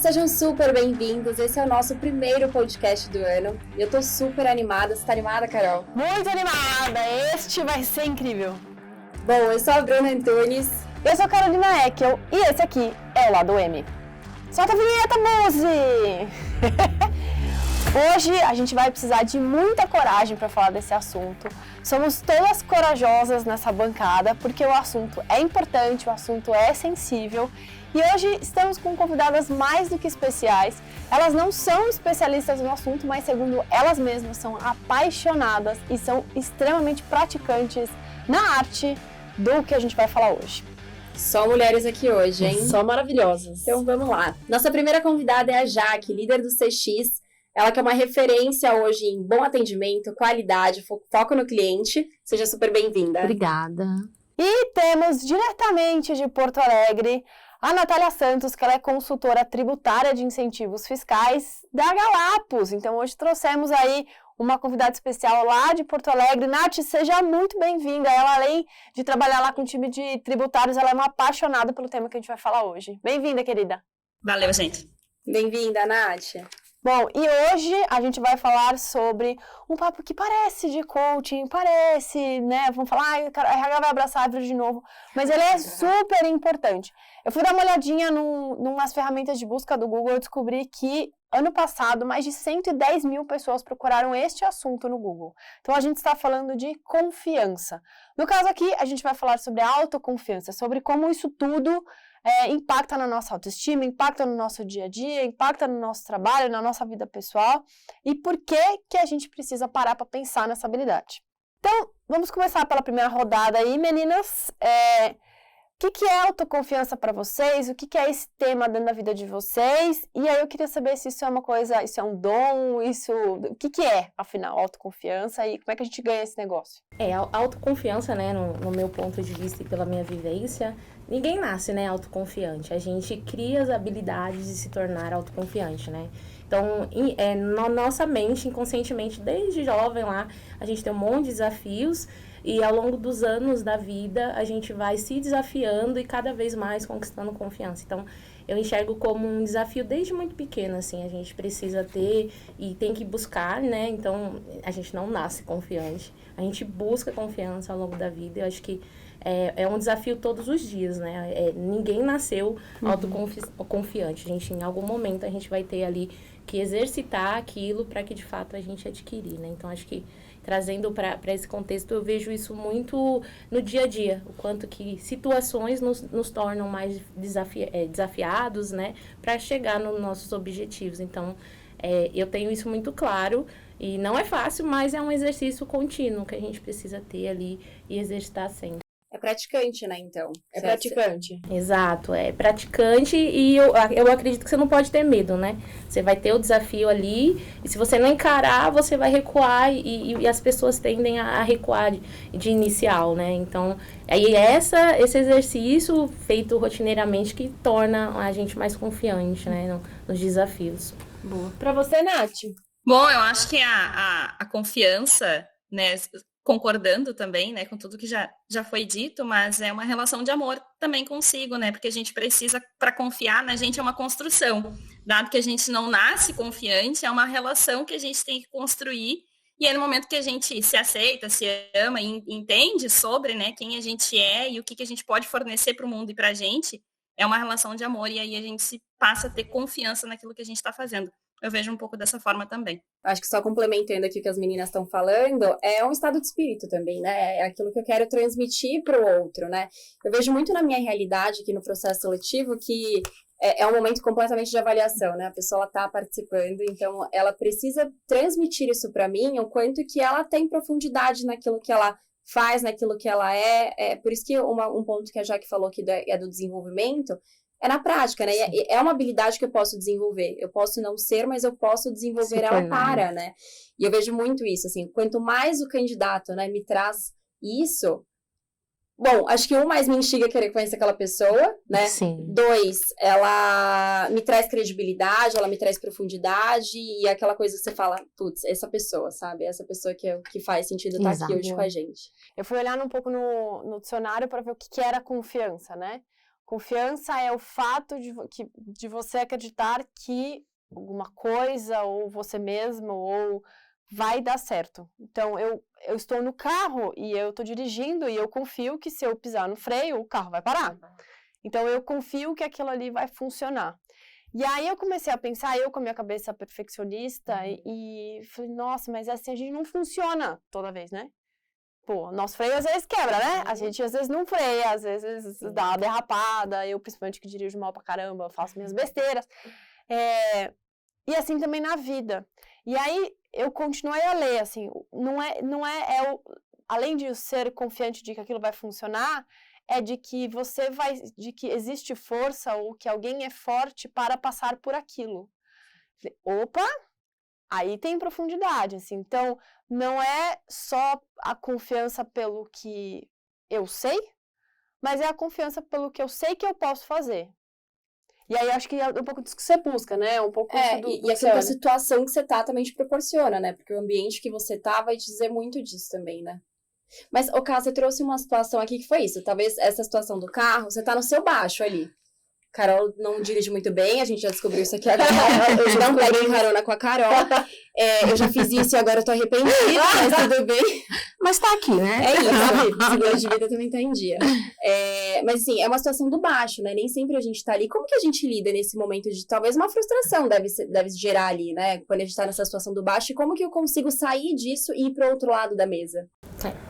sejam super bem-vindos. Esse é o nosso primeiro podcast do ano. E eu tô super animada. Você tá animada, Carol? Muito animada! Este vai ser incrível! Bom, eu sou a Bruna Antunes. Eu sou a Carolina Eckel e esse aqui é o Lado M. Solta a vinheta, Muzi! Hoje a gente vai precisar de muita coragem para falar desse assunto. Somos todas corajosas nessa bancada porque o assunto é importante, o assunto é sensível. E hoje estamos com convidadas mais do que especiais. Elas não são especialistas no assunto, mas segundo elas mesmas são apaixonadas e são extremamente praticantes na arte do que a gente vai falar hoje. Só mulheres aqui hoje, hein? Só maravilhosas. Então vamos lá. Nossa primeira convidada é a Jaque, líder do CX. Ela que é uma referência hoje em bom atendimento, qualidade, foco no cliente. Seja super bem-vinda. Obrigada. E temos diretamente de Porto Alegre a Natália Santos, que ela é consultora tributária de incentivos fiscais da Galapos. Então hoje trouxemos aí uma convidada especial lá de Porto Alegre. Nath, seja muito bem-vinda. Ela, além de trabalhar lá com o time de tributários, ela é uma apaixonada pelo tema que a gente vai falar hoje. Bem-vinda, querida. Valeu, gente. Bem-vinda, Nath. Bom, e hoje a gente vai falar sobre um papo que parece de coaching, parece, né? Vamos falar, a RH vai abraçar a árvore de novo, mas ele é super importante. Eu fui dar uma olhadinha numas ferramentas de busca do Google e descobri que ano passado mais de 110 mil pessoas procuraram este assunto no Google. Então a gente está falando de confiança. No caso aqui, a gente vai falar sobre autoconfiança, sobre como isso tudo impacta na nossa autoestima, impacta no nosso dia a dia, impacta no nosso trabalho, na nossa vida pessoal e por que a gente precisa parar para pensar nessa habilidade. Então, vamos começar pela primeira rodada aí, meninas. O que é autoconfiança para vocês? O que é esse tema dentro da vida de vocês? E aí eu queria saber se isso é uma coisa, isso é um dom, o que é, afinal, autoconfiança e como é que a gente ganha esse negócio? A autoconfiança, né, no meu ponto de vista e pela minha vivência, ninguém nasce, né, autoconfiante. A gente cria as habilidades de se tornar autoconfiante, né? Então, na nossa mente, inconscientemente, desde jovem lá, a gente tem um monte de desafios. E ao longo dos anos da vida, a gente vai se desafiando e cada vez mais conquistando confiança. Então, eu enxergo como um desafio desde muito pequeno, assim, a gente precisa ter e tem que buscar, né? Então, a gente não nasce confiante, a gente busca confiança ao longo da vida. Eu acho que é um desafio todos os dias, né? Ninguém nasceu autoconfiante. Em algum momento, a gente vai ter ali que exercitar aquilo para que, de fato, a gente adquirir, né? Então, acho que trazendo para esse contexto, eu vejo isso muito no dia a dia, o quanto que situações nos tornam mais desafiados, né, para chegar nos nossos objetivos. Então, eu tenho isso muito claro e não é fácil, mas é um exercício contínuo que a gente precisa ter ali e exercitar sempre. É praticante, né, então? É praticante. Exato, é praticante e eu acredito que você não pode ter medo, né? Você vai ter o desafio ali e se você não encarar, você vai recuar e as pessoas tendem a recuar de inicial, né? Então, aí esse exercício feito rotineiramente que torna a gente mais confiante, né, nos desafios. Boa. Pra você, Nath? Bom, eu acho que a confiança, né, concordando também, né, com tudo que já foi dito, mas é uma relação de amor também consigo, né, porque a gente precisa, para confiar na gente, é uma construção. Dado que a gente não nasce confiante, é uma relação que a gente tem que construir, e é no momento que a gente se aceita, se ama e entende sobre, né, quem a gente é e o que a gente pode fornecer para o mundo e para a gente, é uma relação de amor, e aí a gente se passa a ter confiança naquilo que a gente está fazendo. Eu vejo um pouco dessa forma também. Acho que só complementando aqui o que as meninas estão falando, é um estado de espírito também, né? É aquilo que eu quero transmitir para o outro, né? Eu vejo muito na minha realidade aqui no processo seletivo que é um momento completamente de avaliação, né? A pessoa está participando, então ela precisa transmitir isso para mim, o quanto que ela tem profundidade naquilo que ela faz, naquilo que ela é. Por isso que um ponto que a Jaque falou que é do desenvolvimento, é na prática, né? É uma habilidade que eu posso desenvolver. Eu posso não ser, mas eu posso desenvolver ela para, né? E eu vejo muito isso, assim, quanto mais o candidato, né, me traz isso. Bom, acho que mais me instiga a querer conhecer aquela pessoa, né? Sim. 2, ela me traz credibilidade, ela me traz profundidade e aquela coisa que você fala, putz, essa pessoa, sabe? Essa pessoa que faz sentido estar aqui hoje com a gente. Eu fui olhar um pouco no dicionário para ver o que era confiança, né? Confiança é o fato de você acreditar que alguma coisa, ou você mesmo, ou vai dar certo. Então, eu estou no carro e eu estou dirigindo e eu confio que se eu pisar no freio, o carro vai parar. Então, eu confio que aquilo ali vai funcionar. E aí, eu comecei a pensar, eu com a minha cabeça perfeccionista, e falei, nossa, mas assim, a gente não funciona toda vez, né? Pô, nosso freio às vezes quebra, né? A gente às vezes não freia, às vezes dá uma derrapada, eu principalmente que dirijo mal pra caramba, faço minhas besteiras. E assim também na vida. E aí, eu continuei a ler, assim, além de ser confiante de que aquilo vai funcionar, é de que de que existe força ou que alguém é forte para passar por aquilo. Opa, aí tem profundidade, assim. Então, não é só a confiança pelo que eu sei, mas é a confiança pelo que eu sei que eu posso fazer. E aí, acho que é um pouco disso que você busca, né? Um pouco isso do e aquilo que a situação que você tá também te proporciona, né? Porque o ambiente que você tá vai te dizer muito disso também, né? Mas, ô, Cá, você trouxe uma situação aqui que foi isso. Talvez essa situação do carro, você tá no seu baixo ali. Carol não dirige muito bem, a gente já descobriu isso aqui agora. Eu já não peguei carona com a Carol. Eu já fiz isso e agora eu tô arrependida, mas tudo bem. Mas tá aqui, né? É isso, o seguro de vida também tá em dia. Mas assim, é uma situação do baixo, né? Nem sempre a gente tá ali. Como que a gente lida nesse momento de talvez uma frustração deve gerar ali, né? Quando a gente tá nessa situação do baixo, e como que eu consigo sair disso e ir pro outro lado da mesa?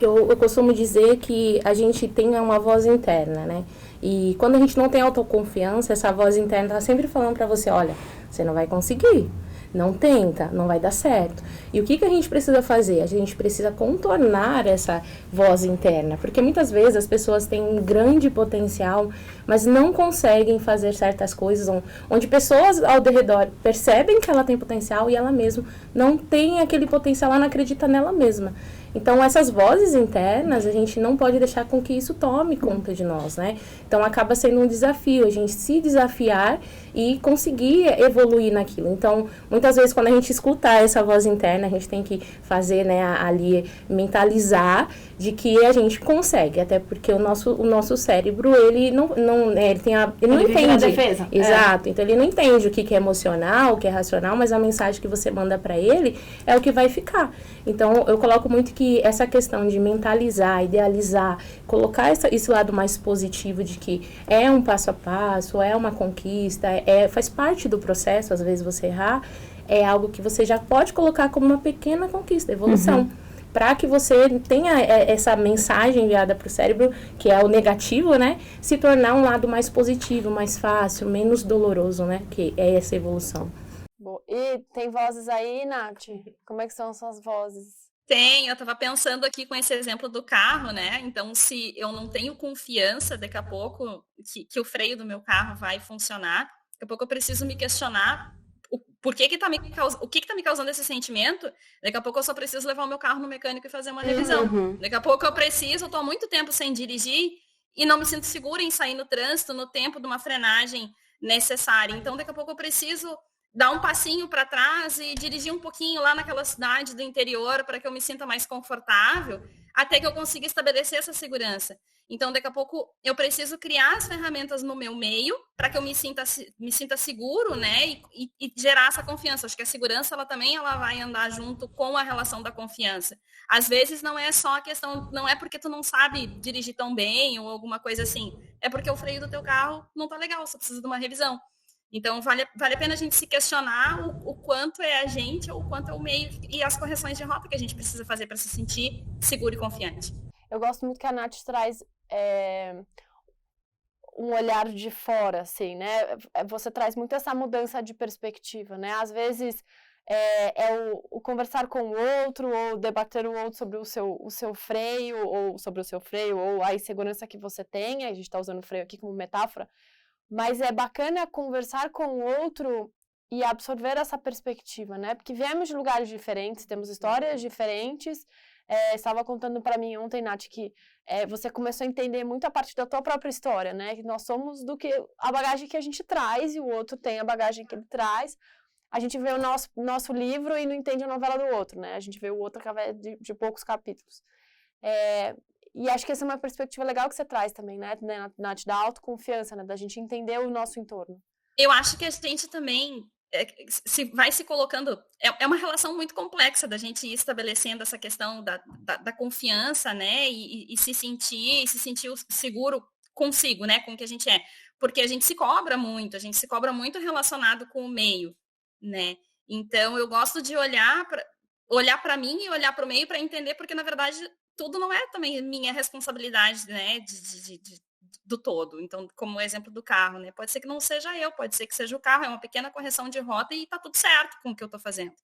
Eu costumo dizer que a gente tem uma voz interna, né? E quando a gente não tem autoconfiança, essa voz interna tá sempre falando pra você, olha, você não vai conseguir, não tenta, não vai dar certo. E o que a gente precisa fazer? A gente precisa contornar essa voz interna, porque muitas vezes as pessoas têm um grande potencial, mas não conseguem fazer certas coisas, onde pessoas ao redor percebem que ela tem potencial e ela mesma não tem aquele potencial, ela não acredita nela mesma. Então, essas vozes internas, a gente não pode deixar com que isso tome conta de nós, né? Então, acaba sendo um desafio, a gente se desafiar e conseguir evoluir naquilo. Então, muitas vezes, quando a gente escutar essa voz interna, a gente tem que fazer, né, ali, mentalizar de que a gente consegue, até porque o nosso cérebro, ele não entende. Defesa. Exato. Então, ele não entende o que é emocional, o que é racional, mas a mensagem que você manda para ele é o que vai ficar. Então, eu coloco muito que essa questão de mentalizar, idealizar, colocar esse lado mais positivo de que é um passo a passo, é uma conquista, faz parte do processo, às vezes você errar, é algo que você já pode colocar como uma pequena conquista, evolução. Para que você tenha essa mensagem enviada para o cérebro, que é o negativo, né? Se tornar um lado mais positivo, mais fácil, menos doloroso, né? Que é essa evolução. Bom, e tem vozes aí, Nath? Como é que são as suas vozes? Tem, eu estava pensando aqui com esse exemplo do carro, né? Então, se eu não tenho confiança daqui a pouco que o freio do meu carro vai funcionar, daqui a pouco eu preciso me questionar o que está me causando esse sentimento. Daqui a pouco eu só preciso levar o meu carro no mecânico e fazer uma revisão. Daqui a pouco eu estou há muito tempo sem dirigir e não me sinto segura em sair no trânsito no tempo de uma frenagem necessária. Então, daqui a pouco eu preciso dar um passinho para trás e dirigir um pouquinho lá naquela cidade do interior para que eu me sinta mais confortável, até que eu consiga estabelecer essa segurança. Então, daqui a pouco, eu preciso criar as ferramentas no meu meio para que eu me sinta seguro, né? E gerar essa confiança. Acho que a segurança, ela vai andar junto com a relação da confiança. Às vezes, não é só a questão, não é porque tu não sabe dirigir tão bem ou alguma coisa assim. É porque o freio do teu carro não tá legal, só precisa de uma revisão. Então, vale a pena a gente se questionar o quanto é a gente, ou o quanto é o meio e as correções de rota que a gente precisa fazer para se sentir seguro e confiante. Eu gosto muito que a Nath traz um olhar de fora, assim, né? Você traz muito essa mudança de perspectiva, né? Às vezes o conversar com o outro, ou debater o outro sobre o seu freio, ou a insegurança que você tem. A gente está usando o freio aqui como metáfora. Mas é bacana conversar com o outro e absorver essa perspectiva, né? Porque viemos de lugares diferentes, temos histórias diferentes. Estava contando para mim ontem, Nath, que você começou a entender muito a parte da tua própria história, né? Que nós somos do que a bagagem que a gente traz e o outro tem a bagagem que ele traz. A gente vê o nosso livro e não entende a novela do outro, né? A gente vê o outro através de poucos capítulos. E acho que essa é uma perspectiva legal que você traz também, né, Nath, da autoconfiança, né, da gente entender o nosso entorno. Eu acho que a gente também vai se colocando... É uma relação muito complexa da gente ir estabelecendo essa questão da confiança, né? E se sentir seguro consigo, né? Com o que a gente é. Porque a gente se cobra muito relacionado com o meio, né? Então, eu gosto de olhar para mim e olhar para o meio para entender, porque, na verdade, tudo não é também minha responsabilidade, né? Do todo. Então, como o exemplo do carro, né? Pode ser que não seja eu, pode ser que seja o carro, é uma pequena correção de rota e tá tudo certo com o que eu tô fazendo.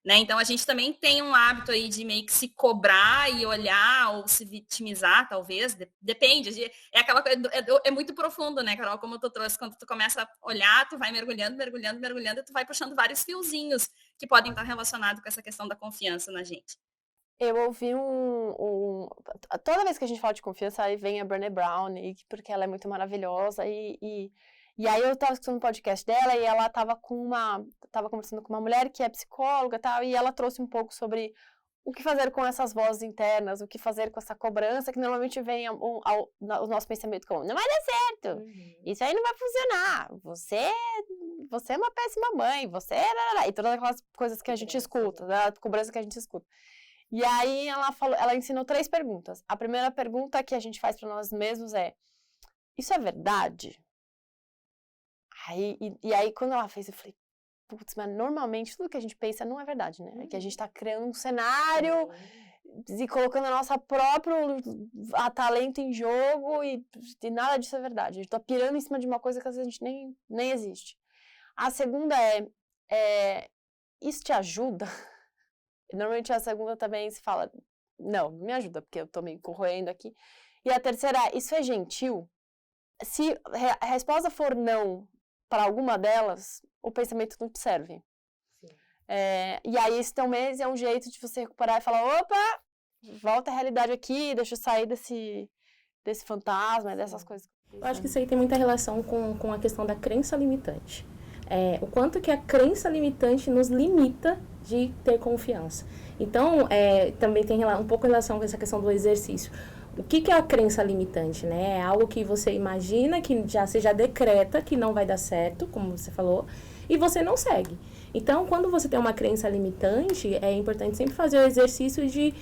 Né? Então, a gente também tem um hábito aí de meio que se cobrar e olhar ou se vitimizar, talvez, depende. É aquela coisa, é muito profundo, né, Carol? Como tu trouxe, quando tu começa a olhar, tu vai mergulhando, e tu vai puxando vários fiozinhos que podem estar relacionados com essa questão da confiança na gente. Eu ouvi toda vez que a gente fala de confiança, aí vem a Brené Brown, porque ela é muito maravilhosa, e aí eu tava escutando um podcast dela, e ela tava conversando com uma mulher que é psicóloga e tal, e ela trouxe um pouco sobre o que fazer com essas vozes internas, o que fazer com essa cobrança, que normalmente vem o nosso pensamento como, não vai dar certo, isso aí não vai funcionar, você é uma péssima mãe, e todas aquelas coisas que a gente escuta, a cobrança que a gente escuta. E aí ela ensinou 3 perguntas. A primeira pergunta que a gente faz para nós mesmos é: isso é verdade? E aí quando ela fez, eu falei, putz, mas normalmente tudo que a gente pensa não é verdade, né? É que a gente tá criando um cenário e colocando a nossa próprio talento em jogo e nada disso é verdade. A gente tá pirando em cima de uma coisa que às vezes a gente nem existe. A segunda isso te ajuda? Normalmente a segunda também se fala, não me ajuda, porque eu tô me corroendo aqui. E a terceira, isso é gentil? Se a resposta for não para alguma delas, o pensamento não te serve. E aí esse teu mês é um jeito de você recuperar e falar, opa, volta à realidade aqui, deixa eu sair desse fantasma, dessas coisas. Eu acho que isso aí tem muita relação com a questão da crença limitante. O quanto que a crença limitante nos limita de ter confiança. Então, também tem um pouco relação com essa questão do exercício. O que é a crença limitante, né? É algo que você imagina, que você já decreta que não vai dar certo, como você falou, e você não segue. Então, quando você tem uma crença limitante, é importante sempre fazer o exercício de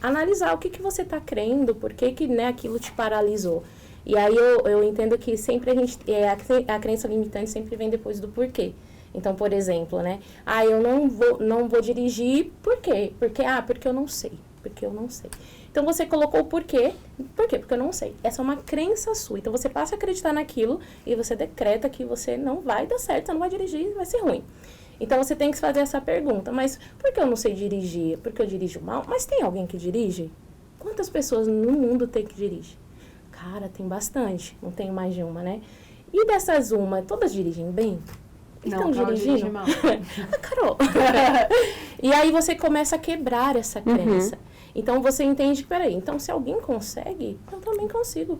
analisar o que você está crendo, por que né, aquilo te paralisou. E aí eu entendo que sempre a crença limitante sempre vem depois do porquê. Então, por exemplo, né? Eu não vou dirigir, por quê? Porque eu não sei. Porque eu não sei. Então, você colocou o porquê. Por quê? Porque eu não sei. Essa é uma crença sua. Então, você passa a acreditar naquilo e você decreta que você não vai dar certo, você não vai dirigir, vai ser ruim. Então, você tem que fazer essa pergunta. Mas por que eu não sei dirigir? Porque eu dirijo mal? Mas tem alguém que dirige? Quantas pessoas no mundo tem que dirigir? Cara, tem bastante. Não tenho mais de uma, né? E dessas todas dirigem bem? Estão dirigindo? Mal. Carol. E aí você começa a quebrar essa crença. Então você entende que, peraí, então se alguém consegue, eu também consigo.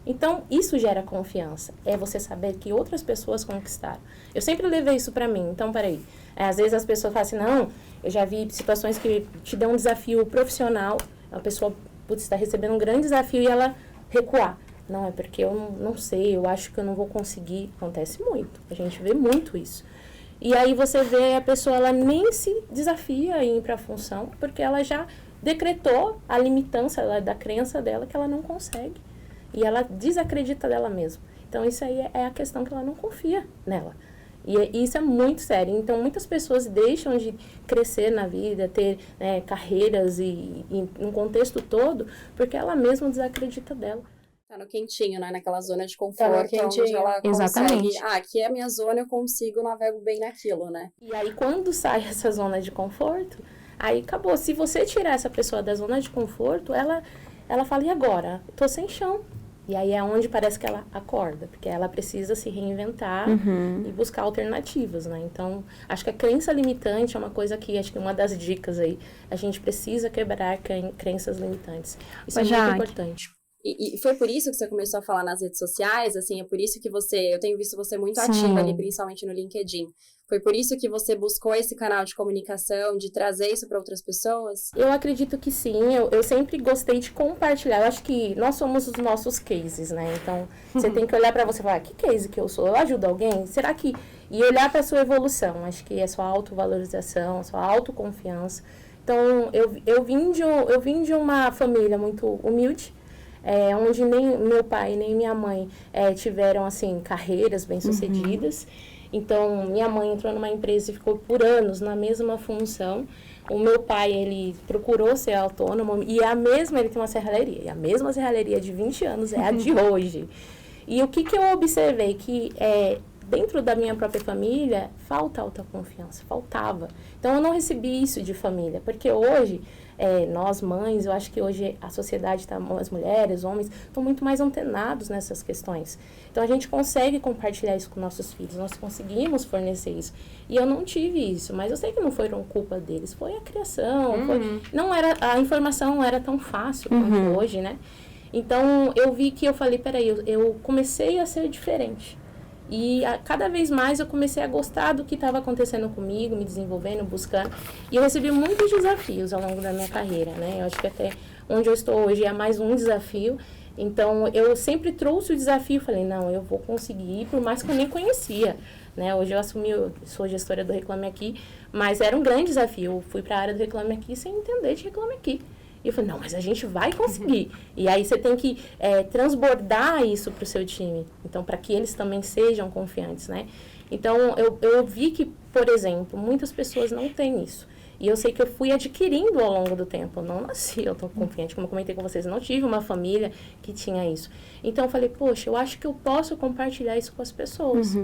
Então isso gera confiança. É você saber que outras pessoas conquistaram. Eu sempre levei isso pra mim. Então, peraí. Às vezes as pessoas falam assim, não, eu já vi situações que te dão um desafio profissional. A pessoa está recebendo um grande desafio e ela recuar. Não, é porque eu não sei, eu acho que eu não vou conseguir. Acontece muito, a gente vê muito isso. E aí você vê a pessoa, ela nem se desafia a ir para a função, porque ela já decretou a limitância da crença dela que ela não consegue. E ela desacredita dela mesma. Então isso aí é a questão que ela não confia nela. E isso é muito sério. Então muitas pessoas deixam de crescer na vida, ter carreiras e um contexto todo, porque ela mesma desacredita dela. Tá no quentinho, né? Naquela zona de conforto, quentinho. onde ela Exatamente. consegue... aqui é a minha zona, eu consigo, navego bem naquilo, né? E aí, quando sai essa zona de conforto, aí acabou. Se você tirar essa pessoa da zona de conforto, ela fala, e agora? Tô sem chão. E aí é onde parece que ela acorda, porque ela precisa se reinventar e buscar alternativas, né? Então, acho que a crença limitante é uma coisa que, acho que uma das dicas aí, a gente precisa quebrar crenças limitantes. Isso é muito importante. E foi por isso que você começou a falar nas redes sociais, assim, é por isso que eu tenho visto você muito ativa ali, principalmente no LinkedIn. Foi por isso que você buscou esse canal de comunicação, de trazer isso para outras pessoas? Eu acredito que sim, eu sempre gostei de compartilhar. Eu acho que nós somos os nossos cases, né? Então, você tem que olhar para você e falar, que case que eu sou? Eu ajudo alguém? Será que... E olhar para a sua evolução. Acho que é sua autovalorização, sua autoconfiança. Então, eu vim de uma família muito humilde, onde nem meu pai nem minha mãe tiveram, assim, carreiras bem-sucedidas. Então, minha mãe entrou numa empresa e ficou por anos na mesma função. O meu pai, ele procurou ser autônomo e ele tem uma serralheria. E a mesma serralheria de 20 anos é a de hoje. E o que eu observei? Que dentro da minha própria família, falta autoconfiança, faltava. Então, eu não recebi isso de família, porque hoje, nós mães, eu acho que hoje a sociedade, as mulheres, os homens, estão muito mais antenados nessas questões. Então, a gente consegue compartilhar isso com nossos filhos, nós conseguimos fornecer isso. E eu não tive isso, mas eu sei que não foram culpa deles, foi a criação, a informação não era tão fácil quanto hoje, né? Então, eu vi que eu falei, peraí, eu comecei a ser diferente. E cada vez mais eu comecei a gostar do que estava acontecendo comigo, me desenvolvendo, buscando. E eu recebi muitos desafios ao longo da minha carreira, né? Eu acho que até onde eu estou hoje é mais um desafio. Então, eu sempre trouxe o desafio, falei, não, eu vou conseguir, por mais que eu nem conhecia, né? Hoje eu sou gestora do Reclame Aqui, mas era um grande desafio. Eu fui para a área do Reclame Aqui sem entender de Reclame Aqui. E eu falei, não, mas a gente vai conseguir. E aí você tem que transbordar isso para o seu time. Então, para que eles também sejam confiantes, né? Então, eu vi que, por exemplo, muitas pessoas não têm isso. E eu sei que eu fui adquirindo ao longo do tempo. Eu não nasci autoconfiante, como eu comentei com vocês. Eu não tive uma família que tinha isso. Então, eu falei, poxa, eu acho que eu posso compartilhar isso com as pessoas.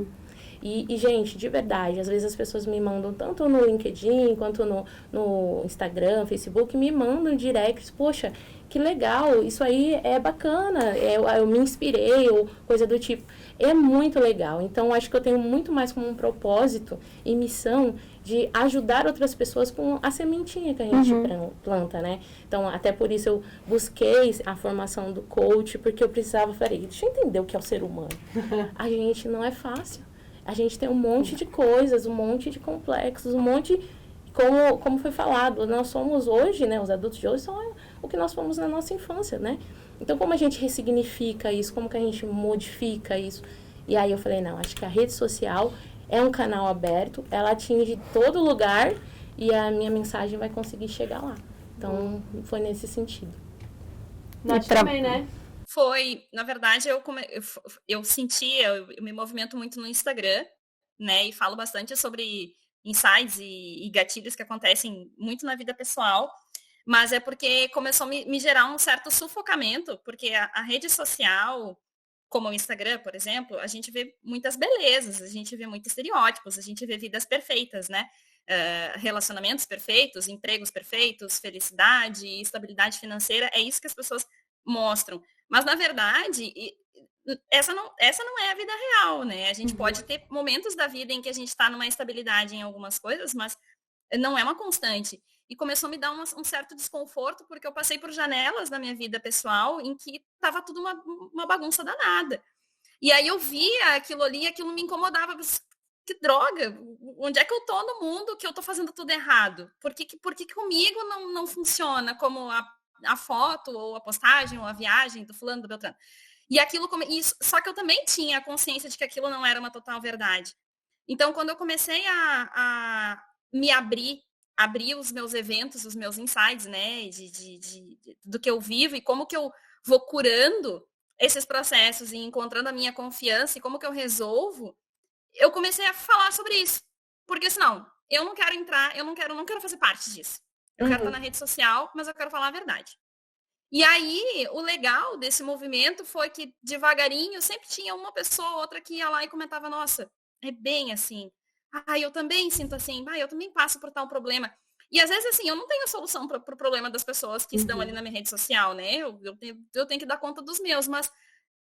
E, gente, de verdade, às vezes as pessoas me mandam, tanto no LinkedIn, quanto no Instagram, Facebook, me mandam directs, poxa, que legal, isso aí é bacana, eu me inspirei, ou coisa do tipo. É muito legal. Então, acho que eu tenho muito mais como um propósito e missão de ajudar outras pessoas com a sementinha que a gente planta, né? Então, até por isso eu busquei a formação do coach, porque eu precisava, falei, deixa eu entender o que é o ser humano. A gente não é fácil. A gente tem um monte de coisas, um monte de complexos, um monte, como foi falado, nós somos hoje, né, os adultos de hoje são o que nós fomos na nossa infância, né? Então, como a gente ressignifica isso, como que a gente modifica isso? E aí eu falei, não, acho que a rede social é um canal aberto, ela atinge todo lugar e a minha mensagem vai conseguir chegar lá. Então, foi nesse sentido. Nath também, né? Foi, na verdade, eu sentia, eu me movimento muito no Instagram, né, e falo bastante sobre insights e gatilhos que acontecem muito na vida pessoal, mas é porque começou a me gerar um certo sufocamento, porque a rede social, como o Instagram, por exemplo, a gente vê muitas belezas, a gente vê muitos estereótipos, a gente vê vidas perfeitas, né, relacionamentos perfeitos, empregos perfeitos, felicidade, estabilidade financeira, é isso que as pessoas mostram. Mas, na verdade, essa não é a vida real, né? A gente pode ter momentos da vida em que a gente está numa estabilidade em algumas coisas, mas não é uma constante. E começou a me dar um certo desconforto, porque eu passei por janelas na minha vida pessoal em que estava tudo uma bagunça danada. E aí eu via aquilo ali e aquilo me incomodava. Que droga! Onde é que eu tô no mundo que eu tô fazendo tudo errado? Por que comigo não funciona como a foto, ou a postagem, ou a viagem do fulano, do Beltrano. E aquilo, só que eu também tinha a consciência de que aquilo não era uma total verdade. Então, quando eu comecei a me abrir os meus eventos, os meus insights, né, do que eu vivo e como que eu vou curando esses processos e encontrando a minha confiança e como que eu resolvo, eu comecei a falar sobre isso. Porque senão, eu não quero entrar, eu não quero fazer parte disso. Eu quero estar na rede social, mas eu quero falar a verdade. E aí, o legal desse movimento foi que, devagarinho, sempre tinha uma pessoa ou outra que ia lá e comentava, nossa, é bem assim. Eu também sinto assim. Eu também passo por tal problema. E, às vezes, assim, eu não tenho solução para o problema das pessoas que estão ali na minha rede social, né? Eu tenho que dar conta dos meus, mas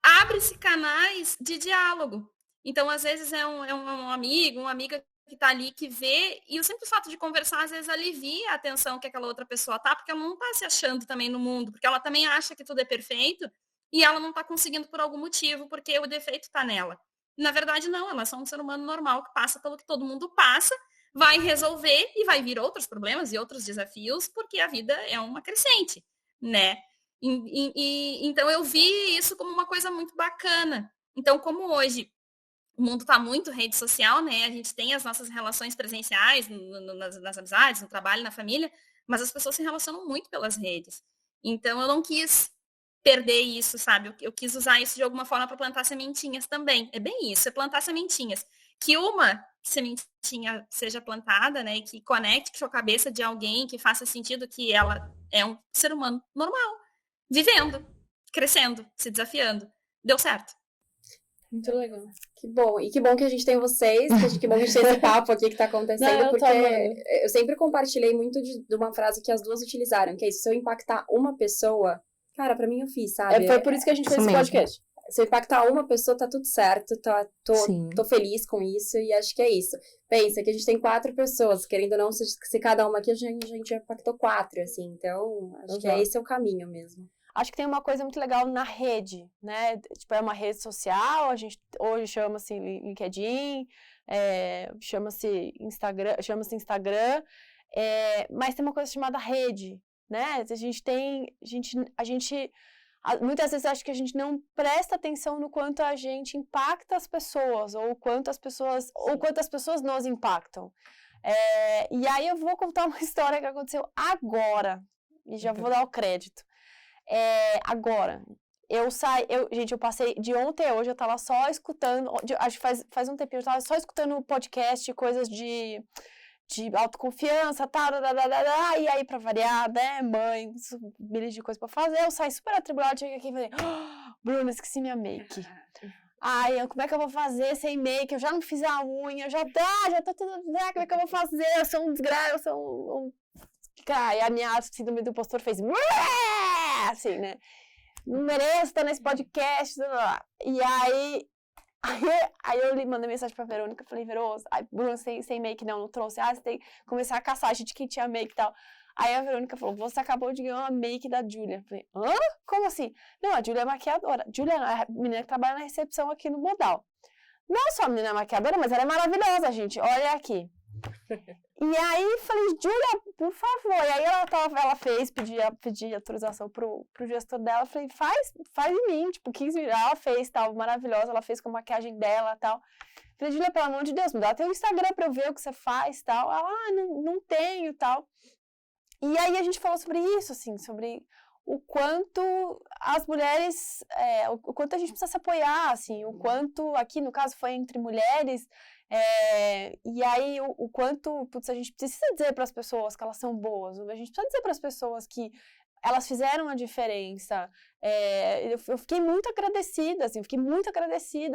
abre-se canais de diálogo. Então, às vezes, é um amigo, uma amiga que está ali, que vê, e o simples fato de conversar, às vezes, alivia a atenção que aquela outra pessoa tá, porque ela não está se achando também no mundo, porque ela também acha que tudo é perfeito, e ela não está conseguindo por algum motivo, porque o defeito está nela. Na verdade, não, ela é só um ser humano normal que passa pelo que todo mundo passa, vai resolver e vai vir outros problemas e outros desafios, porque a vida é uma crescente, né? Então eu vi isso como uma coisa muito bacana. Então, como hoje o mundo está muito rede social, né? A gente tem as nossas relações presenciais nas amizades, no trabalho, na família, mas as pessoas se relacionam muito pelas redes. Então eu não quis perder isso, sabe? Eu quis usar isso de alguma forma para plantar sementinhas também. É bem isso, é plantar sementinhas. Que uma sementinha seja plantada, né? Que conecte com a cabeça de alguém, que faça sentido que ela é um ser humano normal, vivendo, crescendo, se desafiando. Deu certo. Muito legal. Que bom. E que bom que a gente tem vocês, que bom que a gente tem esse papo aqui que tá acontecendo, Não, porque eu sempre compartilhei muito de uma frase que as duas utilizaram, que é isso, se eu impactar uma pessoa, cara, pra mim eu fiz, sabe? Foi por isso que a gente fez esse podcast. Se eu impactar uma pessoa, tá tudo certo, tô feliz com isso, e acho que é isso. Pensa que a gente tem 4 pessoas, querendo ou não, se cada uma aqui, a gente impactou 4, assim, então, acho que esse é o caminho mesmo. Acho que tem uma coisa muito legal na rede, né? Tipo, é uma rede social, a gente hoje chama-se LinkedIn, chama-se Instagram, mas tem uma coisa chamada rede, né? Muitas vezes acho que a gente não presta atenção no quanto a gente impacta as pessoas, ou quanto as pessoas nos impactam. E aí eu vou contar uma história que aconteceu agora, e já vou dar o crédito. Agora, eu passei de ontem a hoje, eu tava só escutando, acho que faz um tempinho, eu tava só escutando podcast, coisas de autoconfiança, tal, e aí pra variar, né, mãe, milhas de coisas pra fazer, eu saí super atribulada, cheguei aqui e falei, Bruna, esqueci minha make. Ai, como é que eu vou fazer sem make? Eu já não fiz a unha, já tô tudo, como é que eu vou fazer? Eu sou um desgraça, eu sou um... E a minha síndrome do impostor fez assim, né? Não mereço estar nesse podcast. E aí eu mandei mensagem pra Verônica, falei, Verônica, Bruna, sem make não trouxe. Você tem que começar a caçar a gente que tinha make e tal. Aí a Verônica falou, você acabou de ganhar uma make da Júlia. Falei, hã? Como assim? Não, a Júlia é maquiadora. Júlia é a menina que trabalha na recepção aqui no Modal. Não só a menina maquiadora, mas ela é maravilhosa, gente. Olha aqui. E aí, falei, Júlia, por favor. E aí ela fez, pedi autorização pro gestor dela. Falei, faz em mim, tipo, 15 minutos. Ela fez, tal, maravilhosa. Ela fez com a maquiagem dela, tal. Falei, Júlia, pelo amor de Deus, me dá teu Instagram pra eu ver o que você faz, tal. Ela, não tenho, tal. E aí a gente falou sobre isso, assim, sobre o quanto as mulheres, o quanto a gente precisa se apoiar, assim, o quanto, aqui no caso foi entre mulheres, e aí o quanto, putz, a gente precisa dizer para as pessoas que elas são boas, a gente precisa dizer para as pessoas que elas fizeram a diferença. Eu fiquei muito agradecida, assim,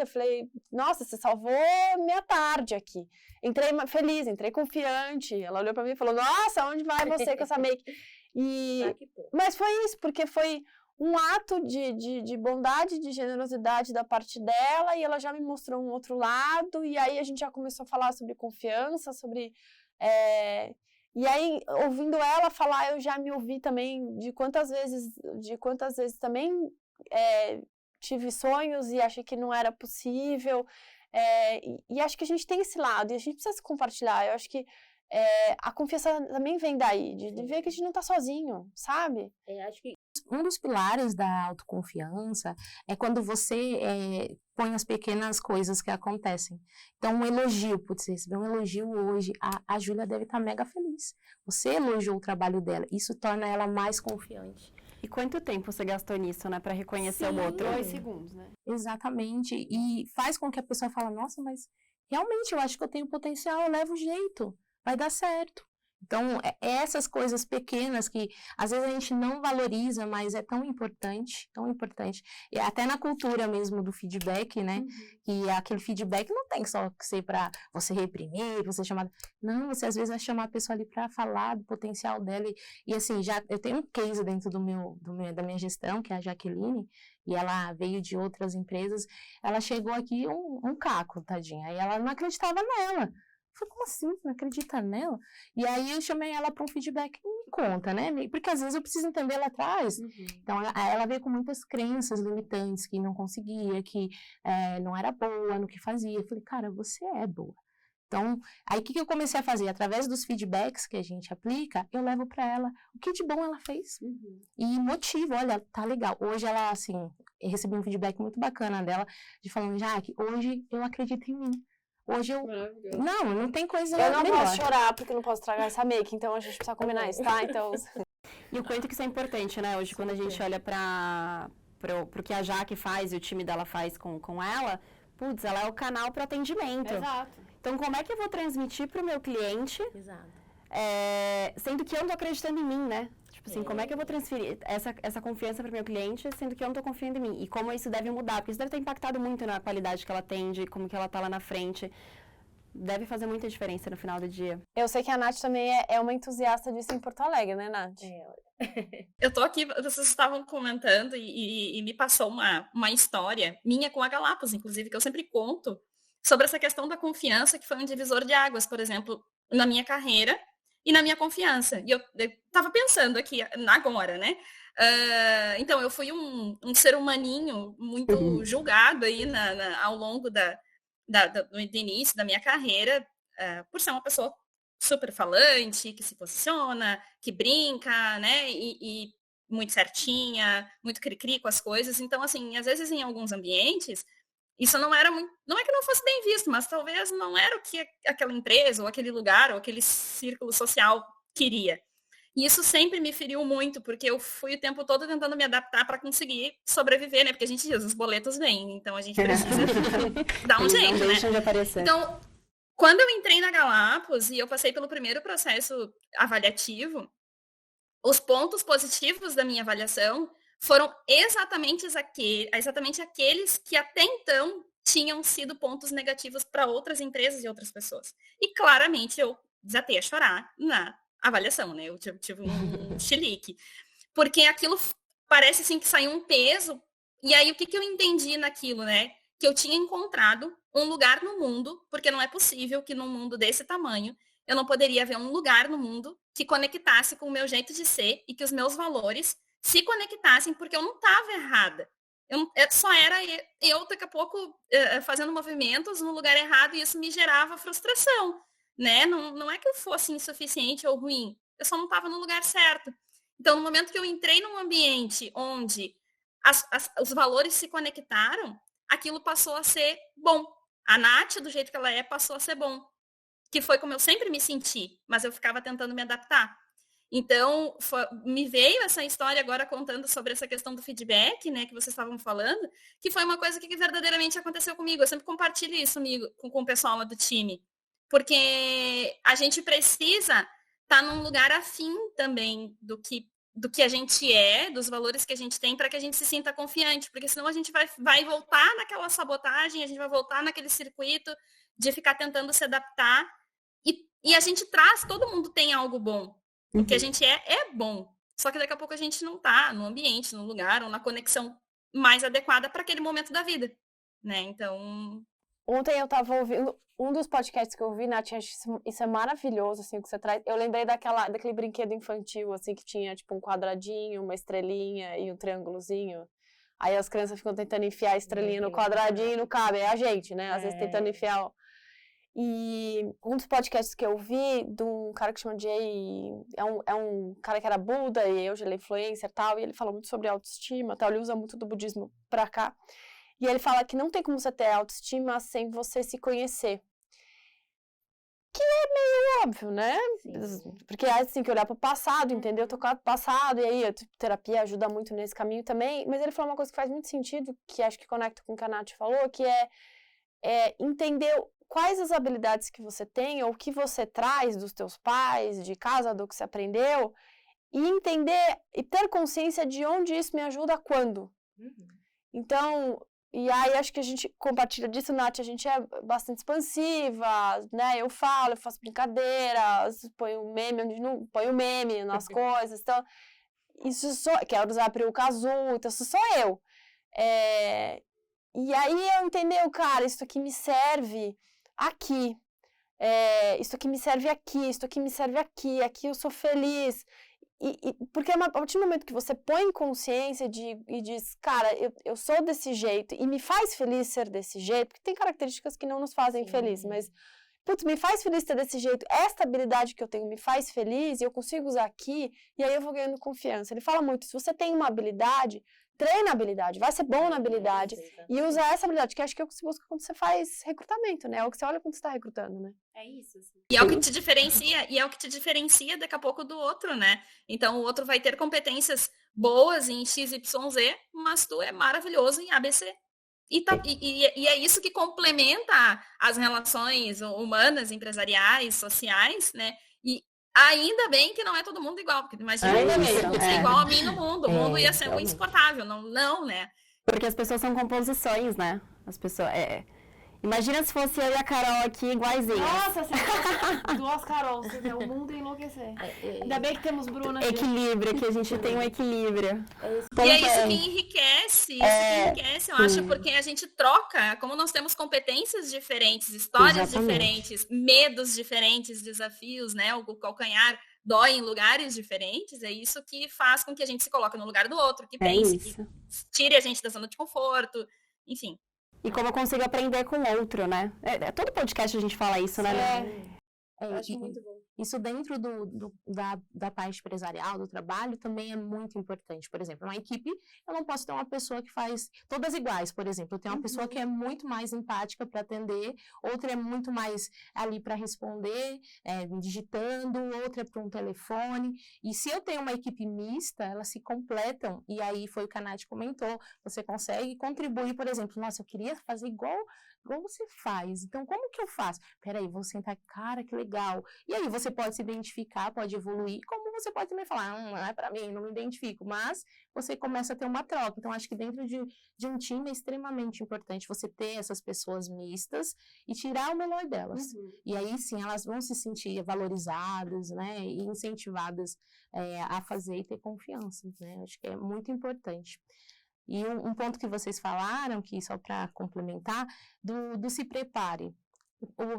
falei, nossa, você salvou minha tarde aqui. Entrei feliz, entrei confiante, ela olhou para mim e falou, nossa, onde vai você com essa make? Mas foi isso, porque foi um ato de bondade, de generosidade da parte dela, e ela já me mostrou um outro lado, e aí a gente já começou a falar sobre confiança, sobre... E aí, ouvindo ela falar, eu já me ouvi também de quantas vezes também tive sonhos e achei que não era possível, e acho que a gente tem esse lado, e a gente precisa se compartilhar. Eu acho que a confiança também vem daí, de ver que a gente não tá sozinho, sabe? Acho que um dos pilares da autoconfiança é quando você põe as pequenas coisas que acontecem. Então, um elogio, putz, receber um elogio hoje, a Júlia deve estar mega feliz. Você elogiou o trabalho dela, isso torna ela mais confiante. E quanto tempo você gastou nisso, né, para reconhecer o outro? 2 segundos, né? Exatamente, e faz com que a pessoa fale, nossa, mas realmente eu acho que eu tenho potencial, eu levo jeito, vai dar certo. Então, essas coisas pequenas que às vezes a gente não valoriza, mas é tão importante. E até na cultura mesmo do feedback, né? Que aquele feedback não tem só que ser para você reprimir, você chamar... Não, você às vezes vai chamar a pessoa ali para falar do potencial dela. E assim, eu tenho um case dentro da minha gestão, que é a Jaqueline, e ela veio de outras empresas. Ela chegou aqui um caco, tadinha. E ela não acreditava nela. Eu falei, como assim? Você não acredita nela? E aí eu chamei ela para um feedback. Me conta, né? Porque às vezes eu preciso entender lá atrás. Então, ela veio com muitas crenças limitantes, que não conseguia, que não era boa no que fazia. Eu falei, cara, você é boa. Então, aí o que eu comecei a fazer? Através dos feedbacks que a gente aplica, eu levo para ela o que de bom ela fez. E motivo, olha, tá legal. Hoje ela, assim, eu recebi um feedback muito bacana dela, de falando, Jaque, hoje eu acredito em mim. Hoje eu... Não tem coisa Eu não melhor. posso chorar, porque eu não posso estragar essa make, então a gente precisa combinar isso, tá? Então... E o quanto que isso é importante, né? Hoje, quando a gente olha pro que a Jaque faz e o time dela faz com ela, putz, ela é o canal para atendimento. Exato. Então, como é que eu vou transmitir pro meu cliente, sendo que eu não tô acreditando em mim, né? Tipo assim, como é que eu vou transferir essa confiança pro meu cliente, sendo que eu não tô confiando em mim? E como isso deve mudar, porque isso deve ter impactado muito na qualidade que ela atende, como que ela tá lá na frente. Deve fazer muita diferença no final do dia. Eu sei que a Nath também é uma entusiasta disso em Porto Alegre, né, Nath? Eu tô aqui, vocês estavam comentando e me passou uma história minha com a Galápagos, inclusive, que eu sempre conto, sobre essa questão da confiança, que foi um divisor de águas, por exemplo, na minha carreira e na minha confiança. E eu tava pensando aqui agora, né? Então, eu fui um ser humaninho muito julgado aí ao longo do início da minha carreira, por ser uma pessoa super falante, que se posiciona, que brinca, né? E muito certinha, muito cri-cri com as coisas. Então, assim, às vezes em alguns ambientes, isso não era muito, não é que não fosse bem visto, mas talvez não era o que aquela empresa, ou aquele lugar, ou aquele círculo social queria. E isso sempre me feriu muito, porque eu fui o tempo todo tentando me adaptar para conseguir sobreviver, né? Porque a gente diz, os boletos vêm, então a gente precisa dar um jeito, né? De aparecer. Então, quando eu entrei na Galápagos e eu passei pelo primeiro processo avaliativo, os pontos positivos da minha avaliação foram exatamente aqueles que até então tinham sido pontos negativos para outras empresas e outras pessoas. E claramente eu desatei a chorar na avaliação, né? Eu tive um chilique. Porque aquilo parece assim que saiu um peso. E aí o que eu entendi naquilo, né? Que eu tinha encontrado um lugar no mundo, porque não é possível que num mundo desse tamanho eu não poderia ver um lugar no mundo que conectasse com o meu jeito de ser e que os meus valores se conectassem, porque eu não estava errada. Só era eu, daqui a pouco, fazendo movimentos no lugar errado, e isso me gerava frustração, né? Não é que eu fosse insuficiente ou ruim, eu só não estava no lugar certo. Então, no momento que eu entrei num ambiente onde os valores se conectaram, aquilo passou a ser bom. A Nath, do jeito que ela é, passou a ser bom. Que foi como eu sempre me senti, mas eu ficava tentando me adaptar. Então, me veio essa história agora contando sobre essa questão do feedback, né, que vocês estavam falando, que foi uma coisa que verdadeiramente aconteceu comigo. Eu sempre compartilho isso com o pessoal lá do time, porque a gente precisa estar num lugar afim também do que a gente é, dos valores que a gente tem, para que a gente se sinta confiante, porque senão a gente vai voltar naquela sabotagem, a gente vai voltar naquele circuito de ficar tentando se adaptar, e a gente todo mundo tem algo bom. O que a gente é bom. Só que daqui a pouco a gente não está no ambiente, no lugar, ou na conexão mais adequada para aquele momento da vida, né? Então... Ontem eu estava ouvindo um dos podcasts que eu ouvi, Nath, isso é maravilhoso, assim, o que você traz. Eu lembrei daquele brinquedo infantil, assim, que tinha, tipo, um quadradinho, uma estrelinha e um triângulozinho. Aí as crianças ficam tentando enfiar a estrelinha no quadradinho e não cabe. É a gente, né? Às vezes tentando enfiar... E um dos podcasts que eu vi de um cara que chama Jay, é um cara que era Buda e hoje ele é influencer e tal, e ele fala muito sobre autoestima, tal, ele usa muito do budismo pra cá. E ele fala que não tem como você ter autoestima sem você se conhecer. Que é meio óbvio, né? Sim. Porque é assim, que olhar pro passado, entendeu? Tocar pro passado, e aí a terapia ajuda muito nesse caminho também. Mas ele falou uma coisa que faz muito sentido, que acho que conecta com o que a Nath falou, que é entender quais as habilidades que você tem ou que você traz dos teus pais, de casa, do que você aprendeu, e entender e ter consciência de onde isso me ajuda quando. Então, e aí acho que a gente compartilha disso, Nath, a gente é bastante expansiva, né? Eu faço brincadeiras, ponho meme onde não ponho meme nas coisas, então, isso quero usar peruca azul, então isso sou eu. E aí eu entendeu, cara, isso aqui me serve aqui, isso aqui me serve aqui, isso aqui me serve aqui eu sou feliz. Porque a partir do momento que você põe consciência e diz, cara, eu sou desse jeito e me faz feliz ser desse jeito, porque tem características que não nos fazem feliz, mas, putz, me faz feliz ser desse jeito, esta habilidade que eu tenho me faz feliz e eu consigo usar aqui, e aí eu vou ganhando confiança. Ele fala muito, se você tem uma habilidade, treina a habilidade, vai ser bom na habilidade e usa essa habilidade, que acho que é o que se busca quando você faz recrutamento, né? É o que você olha quando você está recrutando, né? É isso. Assim. E é o que te diferencia daqui a pouco do outro, né? Então, o outro vai ter competências boas em XYZ, mas tu é maravilhoso em ABC. E é isso que complementa as relações humanas, empresariais, sociais, né? E ainda bem que não é todo mundo igual, porque imagina ser igual a mim no mundo. O mundo ia ser muito insuportável, não, né? Porque as pessoas são composições, né? As pessoas... Imagina se fosse eu e a Carol aqui iguaizinhas. Nossa, se fosse duas Carols, o mundo ia enlouquecer. Ainda bem que temos Bruna aqui. Equilíbrio, que a gente tem um equilíbrio. E é isso que enriquece, eu acho, porque a gente troca, como nós temos competências diferentes, histórias diferentes, medos diferentes, desafios, né? O calcanhar dói em lugares diferentes, é isso que faz com que a gente se coloque no lugar do outro, que pense, que tire a gente da zona de conforto, enfim. E como eu consigo aprender com o outro, né? Todo podcast a gente fala isso, né? Eu acho muito bom. Isso dentro da parte empresarial, do trabalho, também é muito importante. Por exemplo, uma equipe, eu não posso ter uma pessoa que faz todas iguais, por exemplo. Eu tenho uma pessoa que é muito mais empática para atender, outra é muito mais ali para responder, digitando, outra é para um telefone. E se eu tenho uma equipe mista, elas se completam. E aí foi o que a Nath comentou, você consegue contribuir, por exemplo, nossa, eu queria fazer igual você faz. Então, como que eu faço? Peraí, vou sentar, cara, que legal. E aí você pode se identificar, pode evoluir, como você pode também falar, não é pra mim, não me identifico, mas você começa a ter uma troca. Então, acho que dentro de um time é extremamente importante você ter essas pessoas mistas e tirar o melhor delas. E aí, sim, elas vão se sentir valorizadas, né, e incentivadas a fazer e ter confiança, né? Acho que é muito importante. E um ponto que vocês falaram, que só para complementar, do se prepare.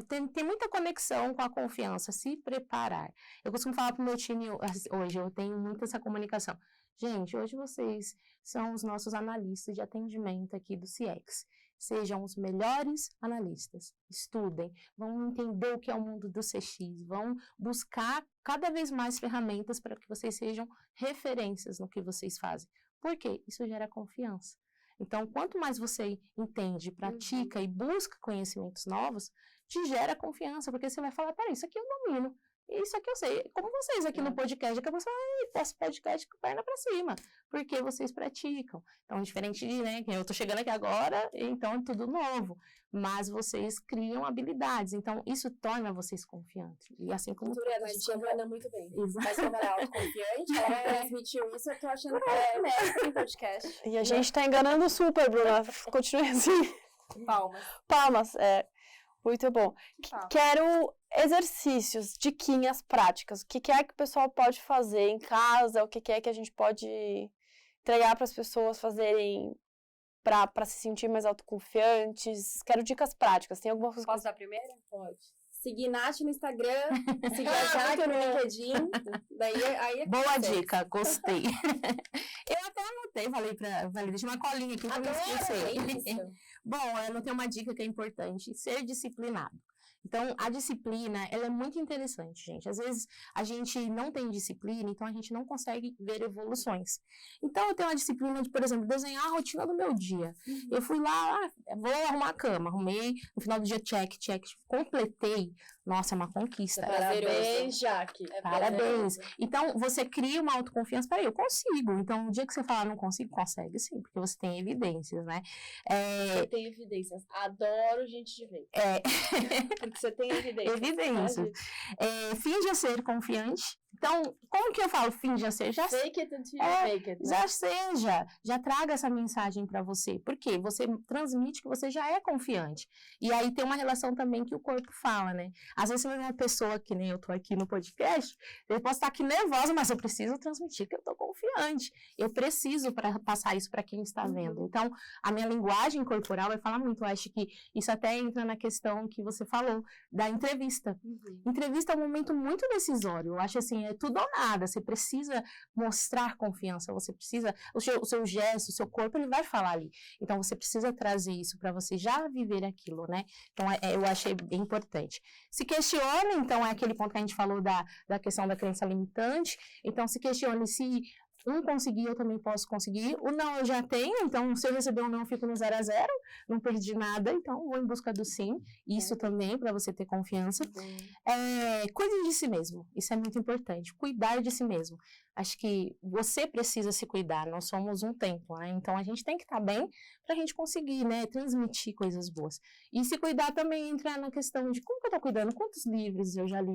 Tem muita conexão com a confiança, se preparar. Eu costumo falar para o meu time hoje, eu tenho muito essa comunicação. Gente, hoje vocês são os nossos analistas de atendimento aqui do CX. Sejam os melhores analistas, estudem, vão entender o que é o mundo do CX, vão buscar cada vez mais ferramentas para que vocês sejam referências no que vocês fazem. Por quê? Isso gera confiança. Então, quanto mais você entende, pratica e busca conhecimentos novos, te gera confiança, porque você vai falar, peraí, isso aqui eu domino, isso aqui eu sei. Como vocês aqui no podcast, que você fala, posso podcast com perna pra cima, porque vocês praticam. Então, diferente de, né, que eu tô chegando aqui agora, então é tudo novo. Mas vocês criam habilidades, então isso torna vocês confiantes. E assim como... A gente anda muito bem. Exato. Mas como ela é autoconfiante, ela transmitiu isso, eu tô achando que é mestre em podcast. E a gente tá enganando super, Bruna. Continue assim. Palmas, muito bom. Quero exercícios, diquinhas práticas. O que é que o pessoal pode fazer em casa? O que é que a gente pode entregar para as pessoas fazerem para se sentir mais autoconfiantes? Quero dicas práticas. Tem alguma coisa? Posso dar primeiro? Pode. Seguir Nath no Instagram, seguir a Jaque no LinkedIn. Aí boa dica, gostei. Eu até anotei, falei, deixa uma colinha aqui para não esquecer. Bom, eu anotei uma dica que é importante, ser disciplinado. Então, a disciplina, ela é muito interessante, gente. Às vezes, a gente não tem disciplina, então a gente não consegue ver evoluções. Então, eu tenho uma disciplina de, por exemplo, desenhar a rotina do meu dia. Eu fui lá, vou arrumar a cama, arrumei, no final do dia, check, completei. Nossa, é uma conquista. Parabéns, Jaque. Parabéns. Então, você cria uma autoconfiança. Peraí, eu consigo. Então, o dia que você falar não consigo, consegue sim, porque você tem evidências, né? Eu tenho evidências. Adoro gente de ver. Porque você tem evidências. Evidências. Finja ser confiante. Então, como que eu falo finja ser? Fake it until you make it. Né? Já traga essa mensagem para você. Por quê? Você transmite que você já é confiante. E aí tem uma relação também que o corpo fala, né? Às vezes você vai ver uma pessoa, que nem eu tô aqui no podcast, eu posso estar aqui nervosa, mas eu preciso transmitir que eu tô confiante. Eu preciso passar isso para quem está vendo. Então, a minha linguagem corporal vai falar muito. Eu acho que isso até entra na questão que você falou, da entrevista. Entrevista é um momento muito decisório. Eu acho assim, tudo ou nada. Você precisa mostrar confiança, você precisa, o seu gesto, o seu corpo, ele vai falar ali. Então, você precisa trazer isso para você já viver aquilo, né? Então, eu achei bem importante. Se questione, então, é aquele ponto que a gente falou da questão da crença limitante. Então, se questione se um conseguir, eu também posso conseguir. O não eu já tenho, então se eu receber um não, eu fico no 0 a 0, não perdi nada, então vou em busca do sim. Isso também, para você ter confiança. Cuide de si mesmo, isso é muito importante. Cuidar de si mesmo. Acho que você precisa se cuidar, nós somos um templo, né? Então a gente tem que estar bem para a gente conseguir, né, transmitir coisas boas. E se cuidar também entra na questão de como que eu estou cuidando, quantos livros eu já li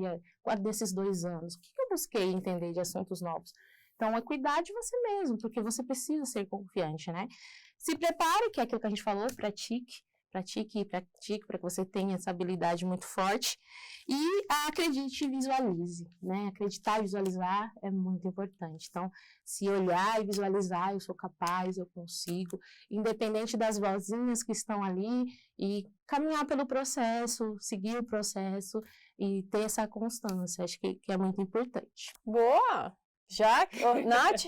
desses 2 anos, o que eu busquei entender de assuntos novos. Então, é cuidar de você mesmo, porque você precisa ser confiante, né? Se prepare, que é aquilo que a gente falou, pratique, para que você tenha essa habilidade muito forte. E acredite e visualize, né? Acreditar e visualizar é muito importante. Então, se olhar e visualizar, eu sou capaz, eu consigo, independente das vozinhas que estão ali, e caminhar pelo processo, seguir o processo e ter essa constância, acho que é muito importante. Boa! Já? Nath?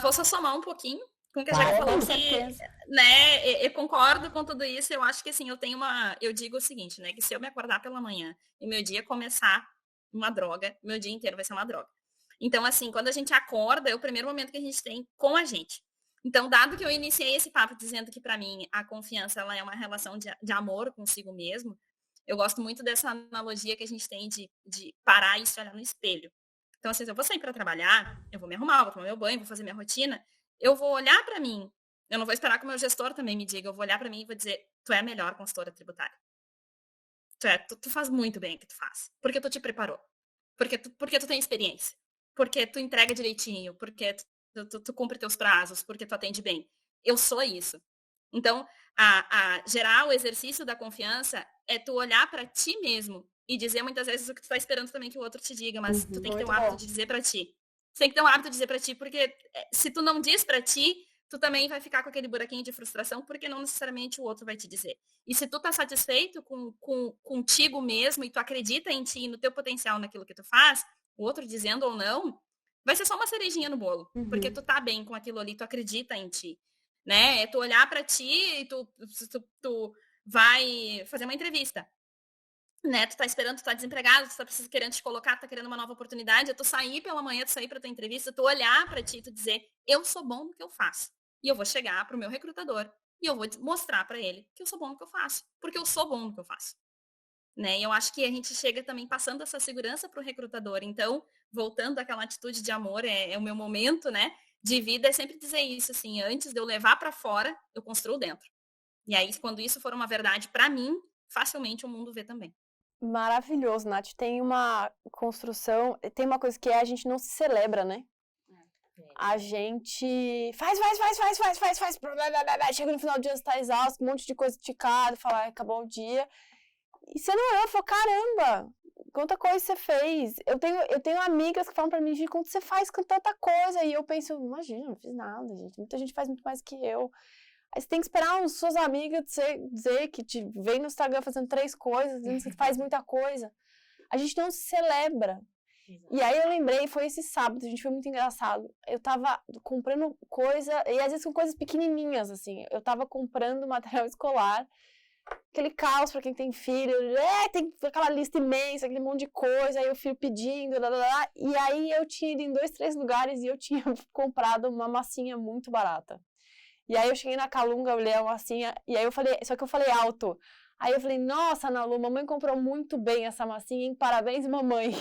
Vou só somar um pouquinho com o que a Jaque falou, que, né, eu concordo com tudo isso. Eu acho que, assim, eu digo o seguinte, né, que se eu me acordar pela manhã e meu dia começar uma droga, meu dia inteiro vai ser uma droga. Então, assim, quando a gente acorda, é o primeiro momento que a gente tem com a gente. Então, dado que eu iniciei esse papo dizendo que, para mim, a confiança, ela é uma relação de amor consigo mesmo, eu gosto muito dessa analogia que a gente tem de parar e se olhar no espelho. Então, assim, se eu vou sair para trabalhar, eu vou me arrumar, vou tomar meu banho, vou fazer minha rotina, eu vou olhar para mim. Eu não vou esperar que o meu gestor também me diga. Eu vou olhar para mim e vou dizer, tu é a melhor consultora tributária. Tu faz muito bem o que tu faz. Porque tu te preparou. Porque tu tem experiência. Porque tu entrega direitinho. Porque tu cumpre teus prazos. Porque tu atende bem. Eu sou isso. Então, gerar o exercício da confiança é tu olhar para ti mesmo e dizer muitas vezes o que tu tá esperando também que o outro te diga, mas tu tem que ter um hábito de dizer pra ti. Tu tem que ter um hábito de dizer pra ti, porque se tu não diz pra ti, tu também vai ficar com aquele buraquinho de frustração, porque não necessariamente o outro vai te dizer. E se tu tá satisfeito contigo mesmo e tu acredita em ti e no teu potencial naquilo que tu faz, o outro dizendo ou não, vai ser só uma cerejinha no bolo, porque tu tá bem com aquilo ali, tu acredita em ti, né? É tu olhar pra ti e tu vai fazer uma entrevista. Né, tu tá esperando, tu tá desempregado, tu tá querendo te colocar, tu tá querendo uma nova oportunidade, é tu sair pela manhã, tu sair pra tua entrevista, tu olhar pra ti e tu dizer, eu sou bom no que eu faço. E eu vou chegar pro meu recrutador e eu vou mostrar pra ele que eu sou bom no que eu faço, porque eu sou bom no que eu faço. Né? E eu acho que a gente chega também passando essa segurança pro recrutador. Então, voltando àquela atitude de amor, é o meu momento, né, de vida, é sempre dizer isso, assim, antes de eu levar pra fora, eu construo dentro. E aí, quando isso for uma verdade pra mim, facilmente o mundo vê também. Maravilhoso, Nath. Tem uma construção, tem uma coisa que a gente não se celebra, né? A gente faz, chega no final do dia, você tá exausto, um monte de coisa esticada, fala, acabou o dia. E você não olha, fala, caramba, quanta coisa você fez. Eu tenho amigas que falam pra mim, gente, quanto você faz com tanta coisa? E eu penso, imagina, não fiz nada, gente. Muita gente faz muito mais que eu. Aí você tem que esperar as suas amigas dizer que te vem no Instagram fazendo 3 coisas, dizendo que você faz muita coisa. A gente não se celebra. Exato. E aí eu lembrei, foi esse sábado, a gente foi muito engraçado. Eu tava comprando coisa, e às vezes são coisas pequenininhas, assim. Eu tava comprando material escolar, aquele caos pra quem tem filho, tem aquela lista imensa, aquele monte de coisa, aí o filho pedindo, e aí eu tinha ido em 2, 3 lugares e eu tinha comprado uma massinha muito barata. E aí eu cheguei na Calunga, olhei a massinha, e aí eu falei, só que eu falei alto. Aí eu falei, nossa, Ana Lu, mamãe comprou muito bem essa massinha, hein? Parabéns, mamãe.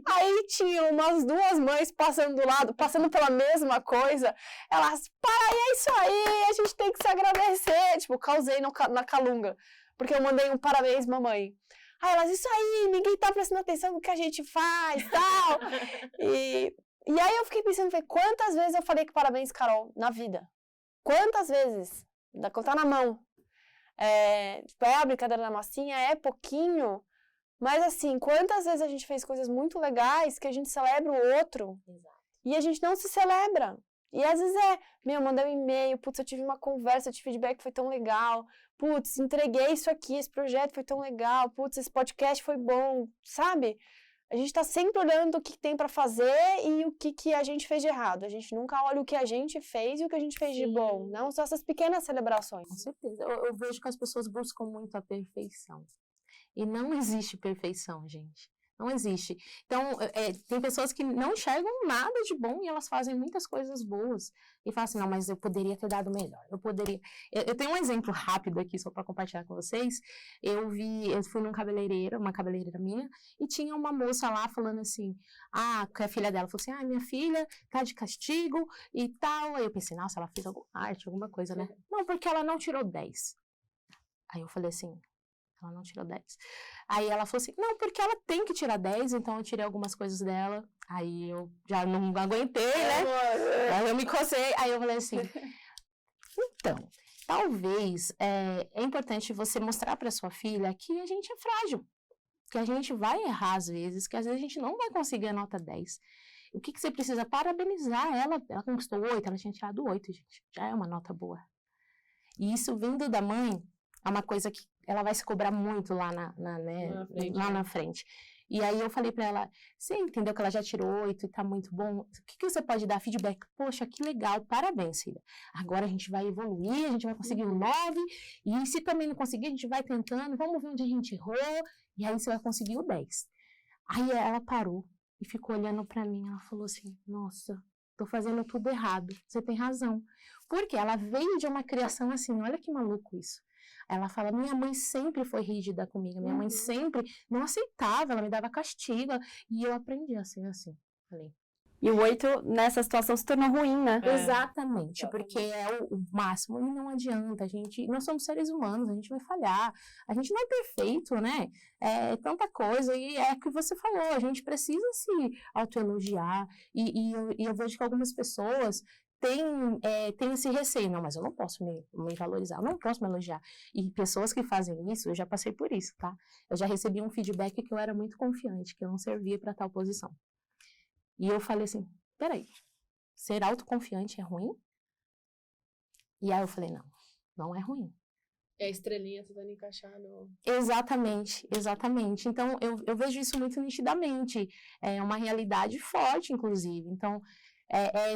Aí tinha umas 2 mães passando do lado, passando pela mesma coisa. Elas, para aí, é isso aí, a gente tem que se agradecer. Tipo, causei na Calunga, porque eu mandei um parabéns, mamãe. Aí elas, isso aí, ninguém tá prestando atenção no que a gente faz, tal. E aí eu fiquei pensando, quantas vezes eu falei que parabéns, Carol, na vida? Quantas vezes? Dá contar na mão. A brincadeira da massinha é pouquinho, mas assim, quantas vezes a gente fez coisas muito legais que a gente celebra o outro. Exato. E a gente não se celebra. E às vezes mandei um e-mail, putz, eu tive uma conversa de feedback, foi tão legal, putz, entreguei isso aqui, esse projeto foi tão legal, putz, esse podcast foi bom, sabe? A gente tá sempre olhando o que tem pra fazer e o que a gente fez de errado. A gente nunca olha o que a gente fez e o que a gente fez de bom. Não só essas pequenas celebrações. Com certeza. Eu vejo que as pessoas buscam muito a perfeição. E não existe perfeição, gente. Não existe. Então, tem pessoas que não enxergam nada de bom e elas fazem muitas coisas boas. E falam assim, não, mas eu poderia ter dado melhor. Eu tenho um exemplo rápido aqui, só para compartilhar com vocês. Eu fui num cabeleireiro, uma cabeleireira minha, e tinha uma moça lá falando assim, que a filha dela falou assim, minha filha tá de castigo e tal. Aí eu pensei, nossa, ela fez alguma arte, alguma coisa, né? Não, porque ela não tirou 10. Aí eu falei assim, ela não tirou 10. Aí ela falou assim, não, porque ela tem que tirar 10, então eu tirei algumas coisas dela. Aí eu já não aguentei, né? Aí eu me cocei, aí eu falei assim, então, talvez é importante você mostrar para sua filha que a gente é frágil, que a gente vai errar às vezes, que às vezes a gente não vai conseguir a nota 10. O que você precisa? Parabenizar ela. Ela conquistou 8, ela tinha tirado 8, gente. Já é uma nota boa. E isso vindo da mãe é uma coisa que ela vai se cobrar muito lá na frente. E aí eu falei pra ela, você entendeu que ela já tirou 8 e tá muito bom? O que você pode dar feedback? Poxa, que legal, parabéns, filha. Agora a gente vai evoluir, a gente vai conseguir o 9, e se também não conseguir, a gente vai tentando, vamos ver onde a gente errou, e aí você vai conseguir o 10. Aí ela parou e ficou olhando pra mim, ela falou assim, nossa, tô fazendo tudo errado, você tem razão. Porque ela veio de uma criação assim, olha que maluco isso. Ela fala, minha mãe sempre foi rígida comigo, minha mãe sempre não aceitava, ela me dava castigo, e eu aprendi a ser assim. Falei. E o 8, nessa situação, se tornou ruim, né? Exatamente, porque é o máximo, e não adianta, nós somos seres humanos, a gente vai falhar, a gente não é perfeito, né? É tanta coisa, e é o que você falou, a gente precisa se autoelogiar, e eu vejo que algumas pessoas tem esse receio, não, mas eu não posso me valorizar, eu não posso me elogiar. E pessoas que fazem isso, eu já passei por isso, tá? Eu já recebi um feedback que eu era muito confiante, que eu não servia para tal posição. E eu falei assim, peraí, ser autoconfiante é ruim? E aí eu falei, não é ruim. É a estrelinha tentando encaixar no... Exatamente. Então, eu vejo isso muito nitidamente. É uma realidade forte, inclusive. Então,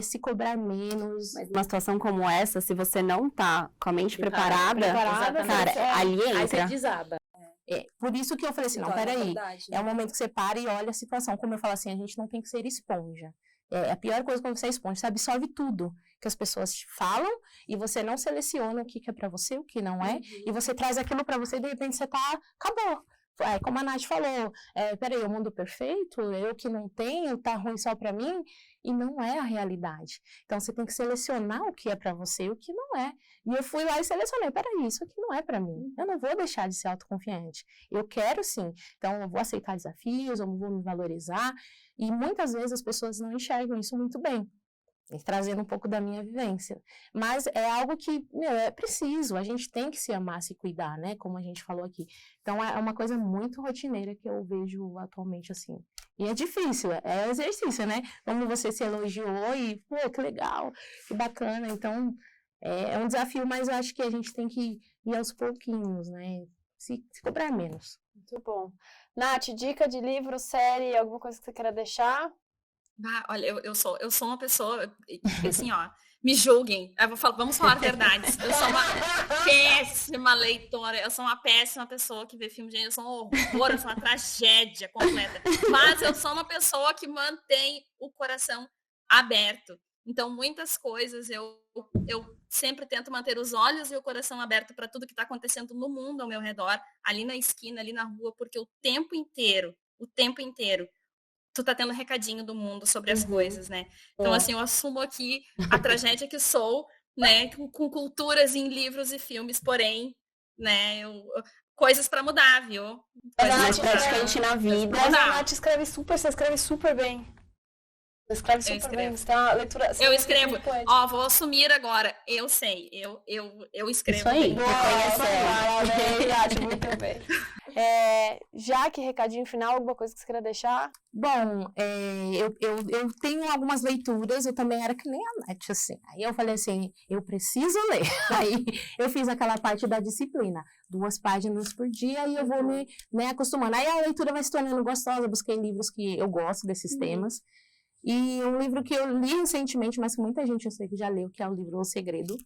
se cobrar menos. Mas numa situação como essa, se você não tá com a mente preparada cara, ali entra. Aí você desaba. Por isso que eu falei assim, não, peraí, é o momento que você para e olha a situação. Como eu falo assim, a gente não tem que ser esponja. A pior coisa quando você é esponja, você absorve tudo que as pessoas te falam e você não seleciona o que é pra você, o que não é, e você traz aquilo pra você e de repente você acabou. Como a Nath falou, peraí, o mundo perfeito, eu que não tenho, tá ruim só pra mim, e não é a realidade. Então, você tem que selecionar o que é pra você e o que não é. E eu fui lá e selecionei, peraí, isso aqui não é pra mim. Eu não vou deixar de ser autoconfiante. Eu quero sim. Então, eu vou aceitar desafios, eu vou me valorizar, e muitas vezes as pessoas não enxergam isso muito bem. Trazendo um pouco da minha vivência. Mas é algo que, é preciso, a gente tem que se amar, se cuidar, né? Como a gente falou aqui. Então, é uma coisa muito rotineira que eu vejo atualmente, assim. E é difícil, é exercício, né? Como você se elogiou e, pô, que legal, que bacana. Então, é um desafio, mas eu acho que a gente tem que ir aos pouquinhos, né? Se cobrar menos. Muito bom. Nath, dica de livro, série, alguma coisa que você queira deixar? Olha, eu sou uma pessoa, assim, ó, me julguem, vamos falar verdades, eu sou uma péssima leitora, eu sou uma péssima pessoa que vê filme, gente, eu sou um horror, eu sou uma tragédia completa, mas eu sou uma pessoa que mantém o coração aberto, então muitas coisas eu sempre tento manter os olhos e o coração aberto para tudo que está acontecendo no mundo ao meu redor, ali na esquina, ali na rua, porque o tempo inteiro, tu tá tendo recadinho do mundo sobre as coisas, né? Então, assim, eu assumo aqui a tragédia que sou, né? Com culturas em livros e filmes, porém, né? Coisas pra mudar, viu? Mas praticamente na vida. Mas a Nath você escreve super bem. Você escreve super bem. Você tem uma leitura... Eu escrevo. Ó, vou assumir agora. Eu sei. Eu escrevo. Isso aí. Parabéns, Nath, muito bem. Jaque, recadinho final, alguma coisa que você queira deixar? Bom, eu tenho algumas leituras, eu também era que nem a Nath, assim. Aí eu falei assim, eu preciso ler. Aí eu fiz aquela parte da disciplina, 2 páginas por dia, e eu vou me acostumando. Aí a leitura vai se tornando gostosa, eu busquei livros que eu gosto desses temas. E um livro que eu li recentemente, mas que muita gente eu sei que já leu, que é o livro O Segredo.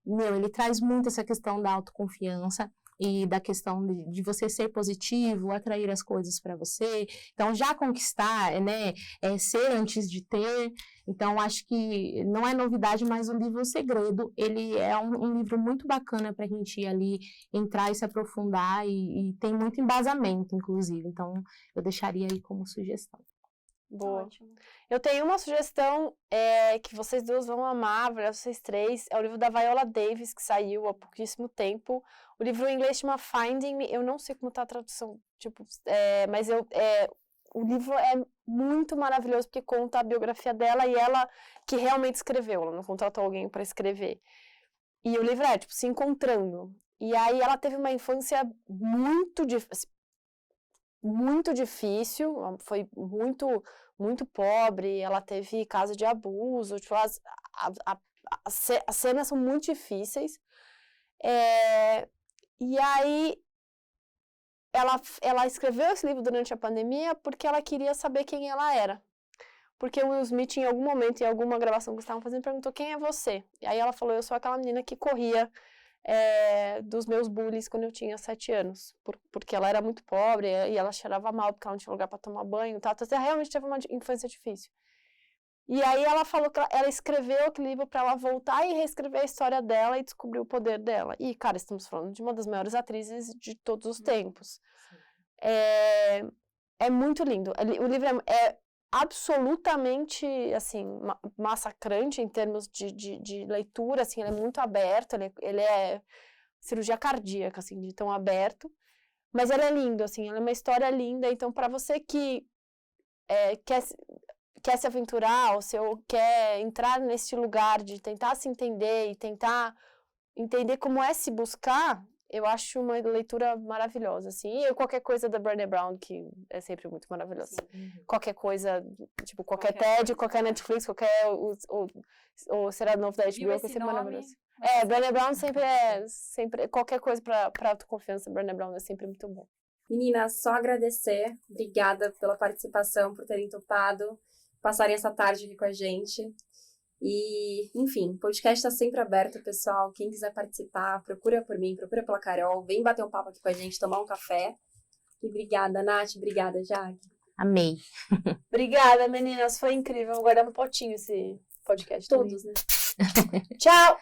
Ele traz muito essa questão da autoconfiança e da questão de você ser positivo, atrair as coisas para você. Então, já conquistar, né, ser antes de ter. Então, acho que não é novidade, mas o livro O Segredo, ele é um livro muito bacana para a gente ir ali, entrar e se aprofundar, e tem muito embasamento, inclusive. Então, eu deixaria aí como sugestão. Boa. Ótimo. Eu tenho uma sugestão que vocês duas vão amar, vocês três. É o livro da Viola Davis, que saiu há pouquíssimo tempo. O livro em inglês chama Finding Me. Eu não sei como tá a tradução, mas o livro é muito maravilhoso, porque conta a biografia dela, e ela que realmente escreveu, ela não contratou alguém para escrever. E o livro se encontrando. E aí ela teve uma infância muito difícil, foi muito pobre, ela teve caso de abuso, as cenas são muito difíceis. E aí ela escreveu esse livro durante a pandemia porque ela queria saber quem ela era. Porque o Will Smith, em algum momento, em alguma gravação que estavam fazendo, perguntou: quem é você? E aí ela falou: eu sou aquela menina que corria dos meus bullies quando eu tinha 7 anos, porque ela era muito pobre e ela cheirava mal porque ela não tinha lugar para tomar banho, tá? Então, ela realmente teve uma infância difícil. E aí ela falou que ela escreveu aquele livro para ela voltar e reescrever a história dela e descobrir o poder dela. E, cara, estamos falando de uma das maiores atrizes de todos os tempos. É muito lindo. O livro é absolutamente, assim, massacrante em termos de leitura, assim, ele é muito aberto, ele é cirurgia cardíaca, assim, de tão aberto, mas ele é lindo, assim, ele é uma história linda. Então, para você que quer se aventurar, ou se quer entrar nesse lugar de tentar se entender e tentar entender como é se buscar, eu acho uma leitura maravilhosa, assim. E qualquer coisa da Brené Brown, que é sempre muito maravilhosa. Qualquer coisa, tipo, qualquer TED, qualquer Netflix, qualquer ou será novo da HBO, que é sempre maravilhoso. Brené Brown sempre qualquer coisa para autoconfiança, Brené Brown é sempre muito bom. Meninas, só agradecer. Obrigada pela participação, por terem topado, passarem essa tarde aqui com a gente. E, enfim, o podcast está sempre aberto, pessoal. Quem quiser participar, procura por mim, procura pela Carol. Vem bater um papo aqui com a gente, tomar um café. E obrigada, Nath. Obrigada, Jaque. Amei. Obrigada, meninas. Foi incrível. Vou guardar no potinho esse podcast. Todos, também. né? Tchau!